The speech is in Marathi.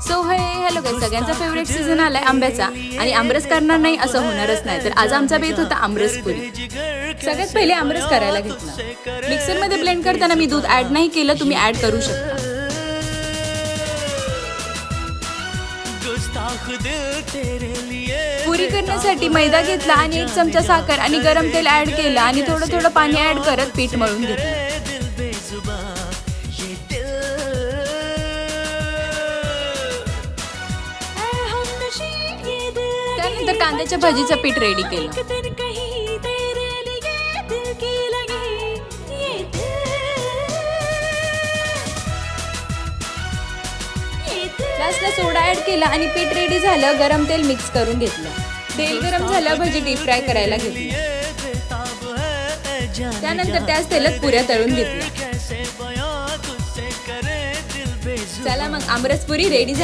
सो हे हॅलो गाईस, सगळ्यांचा फेवरेट सीझन आलाय आंब्याचा आणि आमरस करणार नाही असं होणारच नाही. तर आज आमचा बेत होता आमरसपुरी. सगळ्यात पहिले आमरस करायला घेतला. मिक्सरमध्ये ब्लेंड करताना मी दूध ऍड नाही केलं, तुम्ही ऍड करू शकता. पुरी करण्यासाठी मैदा घेतला आणि 1 चमचा साखर आणि गरम तेल ऍड केलं आणि थोडं थोडं पाणी ऍड करत पीठ मळून घेतलं. त्यानंतर कांद्याच्या भाजीचं पीठ रेडी केलं. लास्टला सोडा ऍड केला आणि पीठ रेडी झालं. गरम तेल मिक्स करून घेतलं. तेल गरम झालं, भजी डीप फ्राय करायला घेतली. त्यानंतर त्याच तेलात पुऱ्या तळून घेतल्या. चला मग आमरसपुरी रेडी.